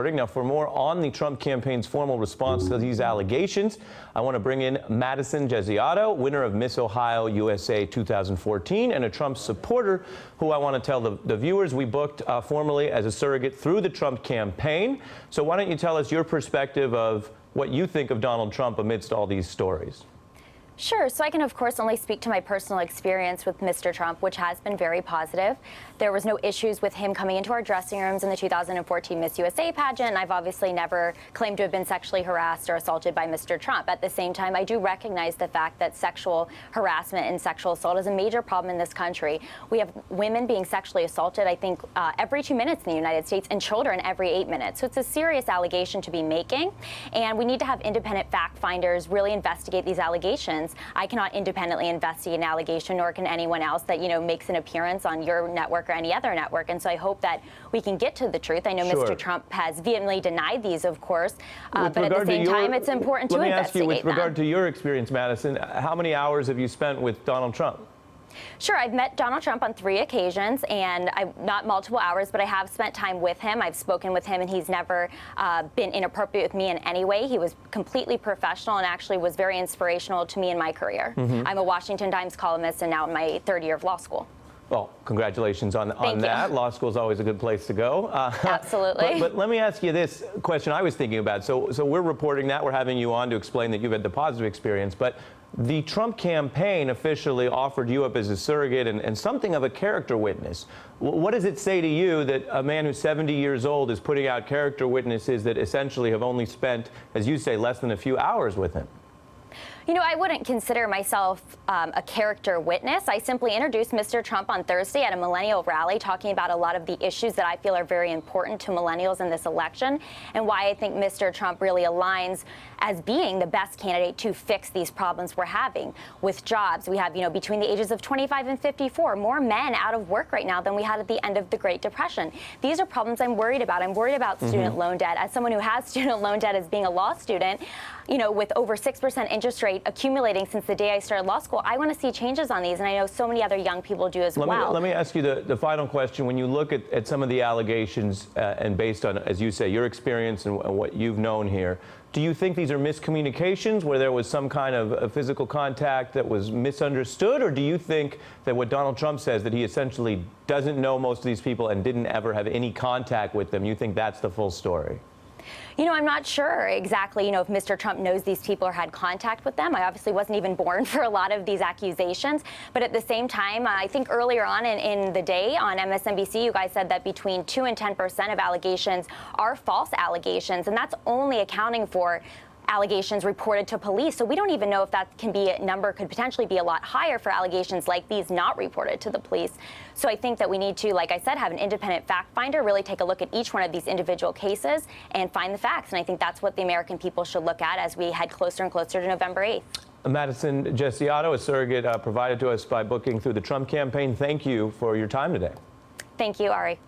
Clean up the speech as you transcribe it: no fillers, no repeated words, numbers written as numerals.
Now, for more on the Trump campaign's formal response to these allegations, I want to bring in Madison Gesiotto, winner of Miss Ohio USA 2014, and a Trump supporter who I want to tell the viewers we booked formally as a surrogate through the Trump campaign. So why don't you tell us your perspective of what you think of Donald Trump amidst all these stories? Sure. So I can, of course, only speak to my personal experience with Mr. Trump, which has been very positive. There was no issues with him coming into our dressing rooms in the 2014 Miss USA pageant, and I've obviously never claimed to have been sexually harassed or assaulted by Mr. Trump. At the same time, I do recognize the fact that sexual harassment and sexual assault is a major problem in this country. We have women being sexually assaulted, I think, every 2 minutes in the United States, and children every 8 minutes. So it's a serious allegation to be making, and we need to have independent fact finders really investigate these allegations. I cannot independently investigate an allegation, nor can anyone else that, makes an appearance on your network or any other network. And so I hope that we can get to the truth. I know Mr. Trump has vehemently denied these, of course, but at the same time, it's important to investigate them. Let me ask you, with regard to your experience, Madison, how many hours have you spent with Donald Trump? Sure. I've met Donald Trump on 3 occasions, and not multiple hours, but I have spent time with him. I've spoken with him, and he's never been inappropriate with me in any way. He was completely professional and actually was very inspirational to me in my career. I'm a Washington Times columnist and now in my 3rd year of law school. Well, congratulations on that. Law school is always a good place to go. Absolutely. But let me ask you this question I was thinking about. So we're reporting that. We're having you on to explain that you've had the positive experience. But the Trump campaign officially offered you up as a surrogate and something of a character witness. What does it say to you that a man who's 70 years old is putting out character witnesses that essentially have only spent, as you say, less than a few hours with him? I wouldn't consider myself a character witness. I simply introduced Mr. Trump on Thursday at a millennial rally talking about a lot of the issues that I feel are very important to millennials in this election and why I think Mr. Trump really aligns as being the best candidate to fix these problems we're having with jobs. We have, between the ages of 25 and 54, more men out of work right now than we had at the end of the Great Depression. These are problems I'm worried about. I'm worried about student loan debt. As someone who has student loan debt as being a law student, with over 6% interest rate accumulating since the day I started law school, I want to see changes on these, and I know so many other young people do as well. Let me ask you the final question. When you look at some of the allegations and based on, as you say, your experience and what you've known here, do you think these are miscommunications where there was some kind of a physical contact that was misunderstood, or do you think that what Donald Trump says, that he essentially doesn't know most of these people and didn't ever have any contact with them, you think that's the full story? I'm not sure exactly, if Mr. Trump knows these people or had contact with them. I obviously wasn't even born for a lot of these accusations. But at the same time, I think earlier on in the day on MSNBC, you guys said that between 2 and 10% of allegations are false allegations, and that's only accounting for allegations reported to police. So we don't even know if that number could potentially be a lot higher for allegations like these not reported to the police. So I think that we need to, like I said, have an independent fact finder really take a look at each one of these individual cases and find the facts. And I think that's what the American people should look at as we head closer and closer to November 8th. Madison Gesiotto, a surrogate provided to us by booking through the Trump campaign. Thank you for your time today. Thank you, Ari.